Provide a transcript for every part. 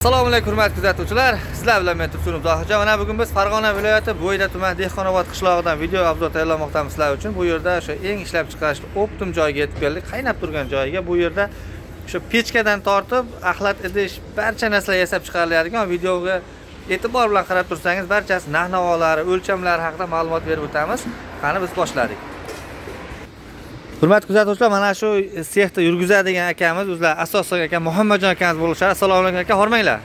Assalomu alaykum hurmatli kuzatuvchilar. Sizlar bilan men Tursunov Zohidjon. Mana bugun biz Farg'ona viloyati Bo'yda tuman Dehqonobod qishlog'idan video obzor tayyorlamoqdamiz sizlar uchun. Bu yerda o'sha eng ishlab chiqarishli optim joyga yetib keldik. Qaynab turgan joyga. Bu yerda o'sha pechkadan tortib, axlat idish, barcha narsalar yasab chiqariladigan videoga e'tibor bilan qarab tursangiz, barchasi narx-navolari, o'lchamlari haqida ma'lumot berib o'tamiz. Qani biz boshladik. Hurmatli kuzatuvchilar, mana shu sexda yurgizadigan akamiz, o'zlar asosan aka Muhammadjon akamiz bo'lishadi. Assalomu alaykum aka, hormanglar.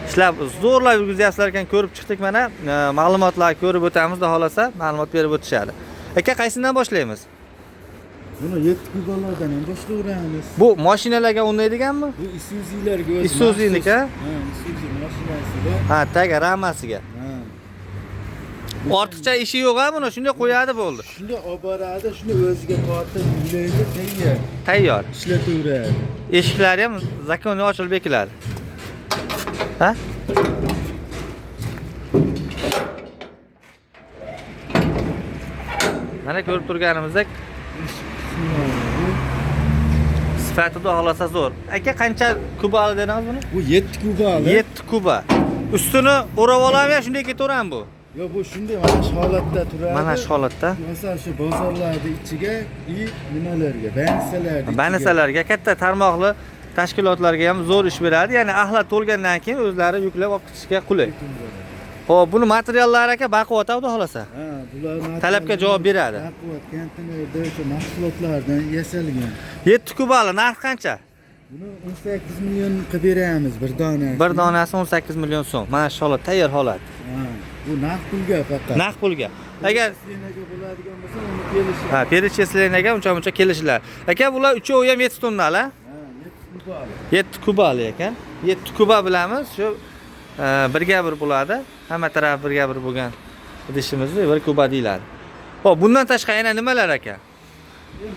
Ishlab zo'rlab yurgizyapsizlar ekan, ko'rib chiqdik mana. Ma'lumotlarni ko'rib o'tamiz, xohlasa ma'lumot berib o'tishadi. Aka, qaysidan boshlaymiz? Buni 7 kubalardan ham boshlayveramiz. Bu mashinalarga o'rnaydiganmi? Bu Isuzu'larga o'zi. Isuzu'niki? Ha, Isuzu mashinasiga. Ha, taga ramasiga. Ha. Ortiqcha ishi yo'q-a buni, shunday qo'yadi bo'ldi. Shunda olib boradi, shuni o'ziga tortib yuraydi, tayyor. Tayyor. Ishlataveradi. Eshiklari ham zakonni ochilib bekiladi. Ha? Mana ko'rib turganimizdek sifatida xohlasa zo'r. Aka, qancha kubali dedingiz buni? Bu 7 kubali. 7 kuba. Ustini o'rab olammi, shunday ketaveradimi bu? Yo'q, bu shunday mana shu holatda turadi. Mana shu holatda. Masalan, shu bozorlarning ichiga nimalarga, banisalarga, katta tarmoqli tashkilotlarga ham zo'r ish beradi. Ya'ni axlat to'lgandan keyin o'zlari yuklab olib ketishga qulay. Xo'p, buni materiallari aka baquvvat avto xolasa. Ha, bular talabga javob beradi. Baquvvat konteynerda o'sha mahsulotlardan yasalgan. 7 kubali narx qancha? Buni 18 million qilib beramiz bir donasi. Bir donasi 18 million so'm. Mana shu holat, tayyor holat. Ha, bu naqd pulga faqat. Naqd pulga. Agar slenaga bo'ladigan bo'lsa, uni kelishadi. ha, perecheslenaga uncha kelishlar. Aka, bular uchovi ham 7 tonnali, ha? 7 kubali. 7 kubali ekan. 7 kuba bilamiz, shu birga bir bo'ladi. Hamma taraf birga bir bo'lgan idishimizni 1 kuba deyiladi. Xo'p, bundan tashqari yana nimalar aka?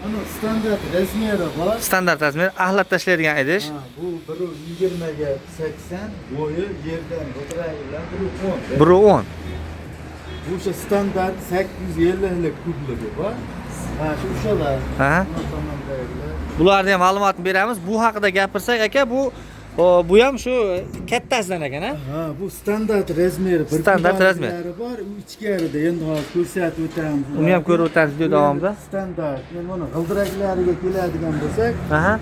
Mana standart razmeri bor. Standart razmer, axlat tashlaydigan idish. Ha, bu 1.20 ga 80, bo'yi yerdan o'tiradigan 1.10. 1.10. Bu o'sha standart 850 kubligi bor. Ha, shu o'shalar. Ha. Bularni ham ma'lumotni beramiz. Bu haqida gapirsak aka, bu ham shu kattasidan ekan, ha? Ha, bu standart razmeri. Standart razmer bor. U ichkarida endi hozir ko'rsatib o'tamiz. Uni ham ko'rib o'tamiz video davomida. Standart. Men buni g'ildiraklariga keladigan bo'lsak, Aha.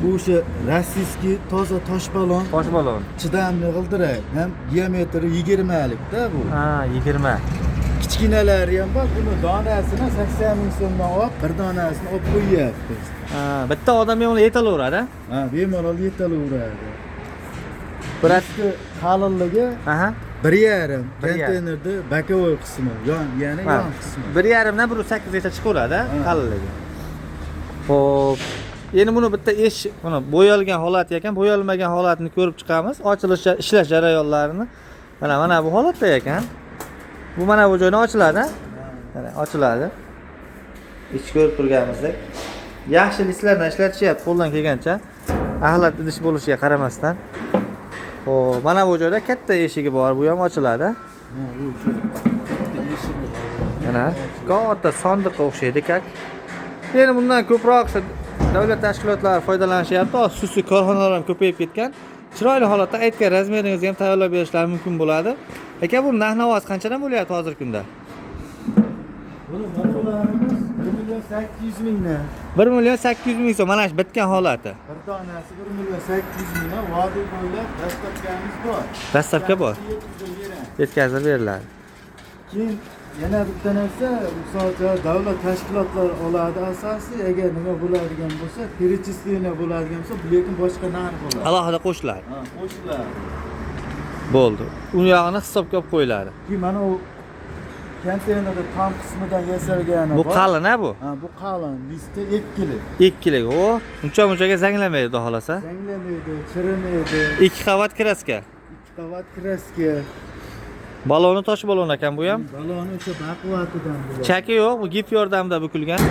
bu o'sha rossiyskiy toza tosh balon. Tosh balon. Chidamli g'ildirak. Ham diametri 20 lik-da bu. Ha, 20. Kichkinalari ham bor. Buni donasini 80 ming so'mdan olib, bir donasini olib qo'yyapmiz. Ha, bitta odam ham uni yetaveradi. Ha, bemalol yetaveradi. Biratni qalinligi aha 1,5 konteynerda bokovoy qismi, ya'ni yon qismi. 1,5 dan 1.8 gacha chiqaveradi, qalinligi. Xo'p, endi buni bitta buni bo'yalgan holati ekan, bo'yalmagan holatini ko'rib chiqamiz. Ochilish, ishlash jarayonlarini mana bu holatda ekan. Bu mana bu joydan ochiladi. Mana ochiladi. Ichki ko'rib turganimizdek yaxshi listlardan ishlatishyapti qo'ldan kelgancha. Axlat idish bo'lishiga qaramasdan. Xo'p, mana bu joyda katta eshigi bor, bu ham ochiladi. Mana katta sandiqqa o'xshaydi kak. Endi bundan ko'proq davlat tashkilotlari foydalanishyapti. Xususiy korxonalar ham ko'payib ketgan. Chiroyli holatda aytgan razmeringizni ham tayyorlab berishlari mumkin bo'ladi. Aka, bu narx-navosi qanchadan bo'lyapti hozirgi kunda? Buni narxlarimiz 1.8 mingdan. 1.8 ming so'm mana shu bitgan holati. Bir donasi 1.8 mingdan vodiy bo'ylab dastlabkamiz bor. Dastlabki bor. Yetkazib beriladi. Keyin yana bitta narsa, misol davlat tashkilotlari oladi asosiy, agar nima bo'ladigan bo'lsa, перечисление bo'ladigan bo'lsa, lekin boshqa narx bo'ladi. Alohida qo'shiladi. Ha, qo'shiladi. Bo'ldi. U yog'ini hisobga olib qo'yiladi. Keyin mana u konteynerda tom qismidan yasalgani Bu qalin a bu? Ha, bu qalin, listi 2kilik. 2kilik. O, uncha-munchaga zanglamaydi, xudo xolasa. Zanglamaydi, chirimaydi. 2 qavat kraska. 2 qavat kraska. Baloni tosh balon ekan bu ham. Baloni o'sha baquvvatidan bo'ladi. Chaki yo'q, bu gip yordamida bukilgan.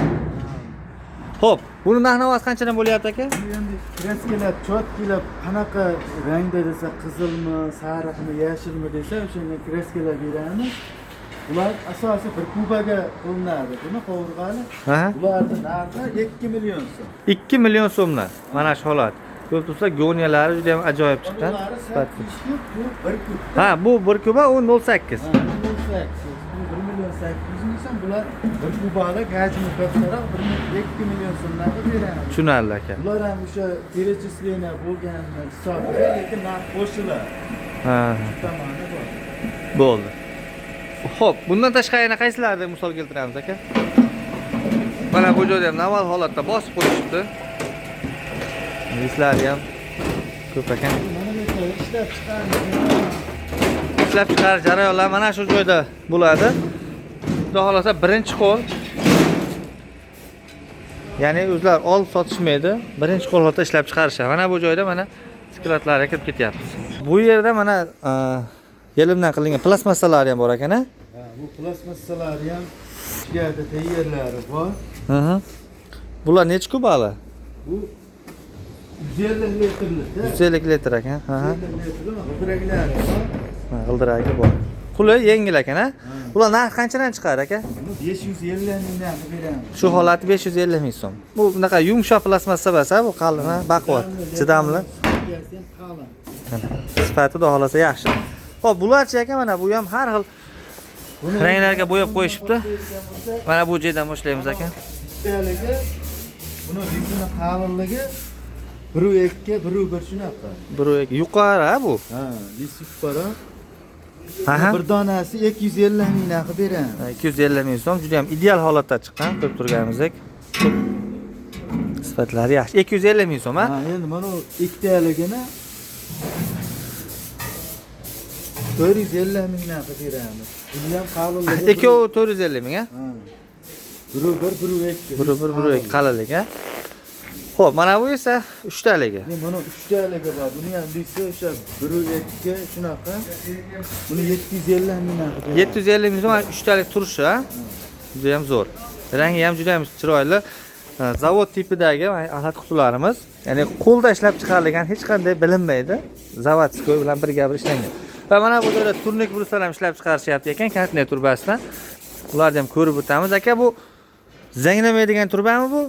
Xo'p, buni narx-navosi qanchadan bo'lyapti aka? Endi kraskalar chotkilab qanaqa rangda desa, qizilmi, sariqmi, yashilmi desa, o'shanga kraskalar beramiz. Ular asosan 1 kubaga qilinadi. Buni qovurg'ani. Ularning narxi 2 million so'm. 2 million so'mdan. Mana shu holat. Ko'p tursa goniyalari juda ham ajoyib chiqqan. Bunlari Sifatli. 8 kub, bu 1 kub. Ha, bu 1 kuba, u 0.8. Bu 1.800.000 ming, bular 1 kubalik hajmi kattaroq 2 million so'mlarga beramiz. Tushunarli aka. Bular ham o'sha перечисление bo'lgan hisobga, lekin narx qo'shiladi. Ha, Tomoni bor. bo'ldi. Xo'p, bundan tashqari yana qaysilarni misol keltiramiz aka? Mana bu joyda ham avval holatda bosib qo'yishibdi. Islari ham ko'p ekan. Mana bu yerda ishlab chiqaramiz. Ishlab chiqarish jarayonlari mana shu joyda bo'ladi. Xudo xolasa birinchi qo'l. Ya'ni o'zlar olib sotishmaydi, birinchi qo'l holatda ishlab chiqarishadi. Mana bu joyda mana sklatlarga kirib ketyapmiz. Bu yerda mana yelimdan qilingan plastmassalar ham bor ekan-a? Ha, bu plastmassalari ham ichkarida tayyorlari bor. Bular necha kubali? Bu 150 litrlikda. 150 litr ekan. Ha. 150 litrli g'ildiraklari bor. Ha, g'ildiragi bor. Quli yengil ekan-a? Bular narx qanchadan chiqar aka? Buni 550 mingdan beramiz. Shu holati 550 ming so'm. Bu bunaqa yumshoq plastmassa bo'lsa, bu qalin, baquvvat, chidamli. Sifati xudo xolasa yaxshi. Xo'p, bularchi aka, mana bu ham har xil ranglarga bo'yab qo'yishibdi. Mana bu joydan boshlaymiz aka. Bittaliga buni yuzini qalinligi 1.2, 1.1 shunaqa. 1.2 yuqori bu. Ha, lisi yuqori. Aha. Bir donasi 250 mingdan qilib beramiz. 250 ming so'm, juda ham ideal holatda chiqqan, ko'rib turganimizdek. Sifatlari yaxshi. 250 ming so'm, ha? Ha, endi mana bu ikkitaligini 450 mingdan qilib beramiz. Buni ham qalinligi. Ikkovi 450 ming, ha? Ha. 1.1, 1.2. 1.1 qalinlik, ha? Xo'p, mana bu esa 3 taligi. Mana 3 taligi bor. Buni ham desa o'sha 1.2 shunaqa. Buni 750 mingdan qilib. 750 ming so'm 3 talik turishi, ha? Juda ham zo'r. Rangi ham juda ham chiroyli. Zavod tipidagi axlat qutilarimiz, ya'ni qo'lda ishlab chiqarilgan, hech qanday bilinmaydi. Zavodskoy bilan birga bir ishlangan. Va mana bu yerda turnik bruslar ham ishlab chiqarishyapti ekan, kartnet turbasidan. Ularni ham ko'rib o'tamiz. Aka, bu zanglamaydigan turbami bu?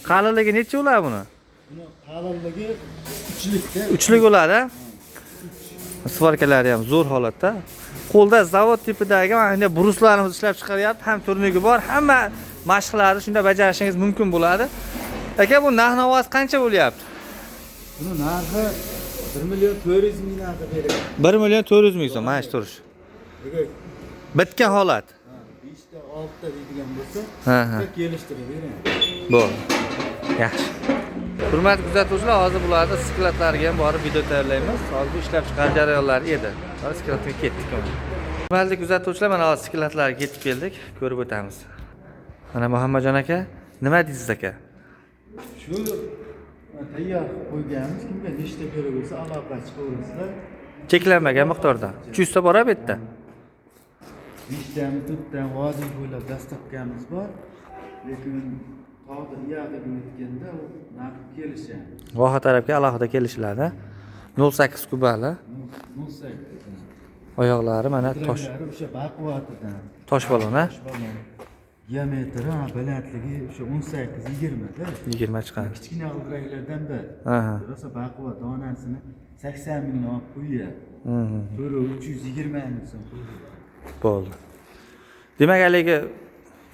Qalinligi necha ular buni? Buni qalinligi 3likda. 3lik bo'ladi. Svarkalari ham zo'r holatda. Qo'lda zavod tipidagi mana bruslarimiz ishlab chiqaryapti, ham turnigi bor, hamma mashqlarni shunda bajarishingiz mumkin bo'ladi. Aka, bu narx-navosi qancha bo'lyapti? Buni narxi 1.400 mingdan qilib beramiz. 1.400 ming so'm, mana shu turish. Bitgan holat. 5 ta 6 ta deydigan bo'lsa, Ha. kelishtirib beramiz. Bo'ldi. Yaxshi. Hurmatli kuzatuvchilar, hozir bularni sklatlarga ham borib video tayyorlaymiz. Hozir ishlab chiqarish jarayonlari edi. Hozir sklatga ketdik. Hurmatli kuzatuvchilar, mana hozir sklatlarga yetib keldik, ko'rib o'tamiz. Mana Muhammadjon aka, nima deysiz aka? Shu tayyor qo'yganmiz, kimga nechta kerak bo'lsa aloqa chiqaverasizlar. Cheklanmagan miqdorda. 300 ta bor bitta. 5 tami, 4 tami vodiy bo'ylab dastlabkamiz bor. Lekin tog'da iyoqda o'tganda u narx kelishadi. Voha tarafga alohida kelishiladi. 0.8 kubali. 0.8. Oyoqlari mana tosh. O'sha baquvvatidan. Tosh balon, ha? Diametri, balandligi o'sha 18-20 da. 20 chiqadi. Kichkina g'ildiraklardan bir. Aha. Rosa baquvvat donasini 80 mingdan olib qo'yadi. 320 ming so'm qo'yadi. Bo'ldi. Demak, haligi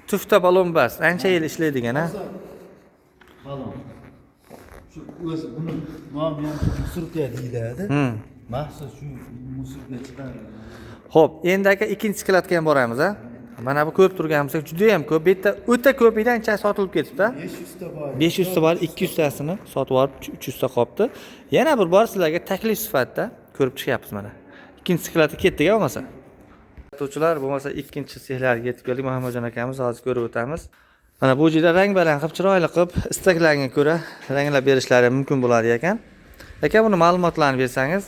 tufta balon bas, ancha yil ishlaydigan, ha? Balon. Shu o'zi buni nomi ham musurka deyiladi. Maxsus shu musurka chiqaradi. Xo'p, endi aka ikkinchi sklatga ham boramiz, ha? Mana bu ko'rib turganimizda juda ham ko'p, bitta o'ta ko'pidan ancha sotilib ketibdi. 500 ta bor. 500 ta bor, 200 tasini sotib olib 300 ta qolibdi. Yana bir bor sizlarga taklif sifatida ko'rib chiqyapmiz mana. Ikkinchi sklatga ketdik bo'lmasa. O'qituvchilar bo'lmasa ikkinchi sexlarga yetib keldik. Muhammadjon akamiz hozir ko'rib o'tamiz. Mana bu yerda rang-barang qilib, chiroyli qilib, istaklarga ko'ra ranglab berishlari mumkin bo'lar ekan. Aka, buni ma'lumotlarni bersangiz.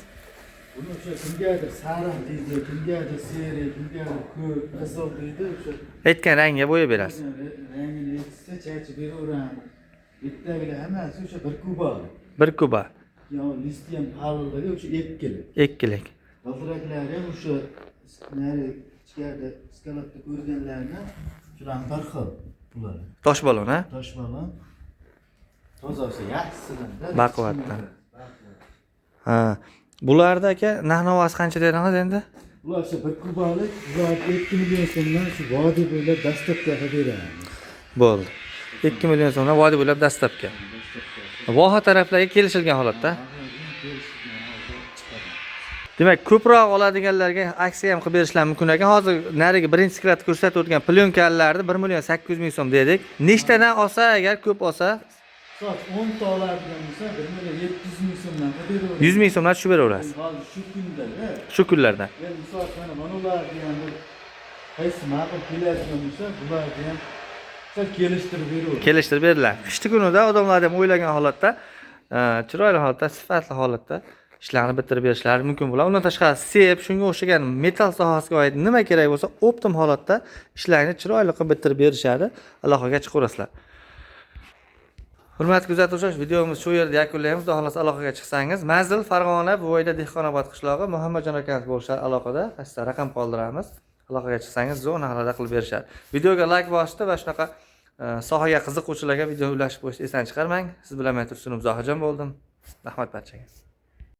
Buni o'sha kimgadir sariq deydi, kimgadir seri, kimgadir ko'k, qizil deydi, o'sha Aytgan rangga bo'yab berasiz. rangini aytsa chachib beraveramiz. Bittagilar hammasi o'sha 1 kuba. 1 kuba. Yo, listi ham qalinligi o'sha 2 kilo. 2 kilik. G'ildiraklari ham o'sha nari ichkarida skalatda ko'rganlarni shularni bir xil bular. Tosh balon, ha? Tosh balon. toza o'sha yaxshisidan-da. Baquvvatdan. Ha. Bularda aka narx-navosi qancha dedingiz endi? Ular o'sha bir kubalik, ular 2 million so'mdan shu vodiy bo'ylab dastlabga beramiz. Bo'ldi. 2 million so'mdan vodiy bo'ylab dastlabga. Voha taraflarga kelishilgan holatda. Demak, ko'proq oladiganlarga aksiya ham qilib berishlar mumkin ekan. Hozir nariga birinchi skladda ko'rsatib o'tgan plyonkalarni 1 million 800 ming so'm dedik. Nechtadan olsa, agar ko'p olsa, soat 10 ta oladigan bo'lsa 1 million 700 ming so'mdan qilib beraveramiz. 100 ming so'mdan tushib beraverasiz. Hozir shu kunda, Shu kunlarda. endi misol mana ularni ham qaysi ma'qul keladigan bo'lsa, bularni ham sal kelishtirib beraveramiz. Kelishtirib beriladi. Qishki kunida odamlar ham o'ylagan holatda, chiroyli holatda, sifatli holatda ishlarni bitirib berishlari mumkin bo'ladi. Undan tashqari sep, shunga o'xshagan metal sohasiga oid nima kerak bo'lsa, optim holatda ishlarni chiroyli qilib bitirib berishadi. Aloqaga chiqaverasizlar. Hurmatli kuzatuvchilar, videomiz shu yerda yakunlaymiz. Xudo xolasa aloqaga chiqsangiz, manzil Farg'ona, Buvoyda Dehqonobod qishlog'i, Muhammadjon akamiz bo'lishar aloqada. Pastda raqam qoldiramiz. Aloqaga chiqsangiz zona holada qilib berishadi. Videoga like bosishda va shunaqa sohaga qiziquvchilarga video ulashib qo'yishni esdan chiqarmang. Siz bilan men Tursunim Zohirjon bo'ldim. Rahmat barchaga.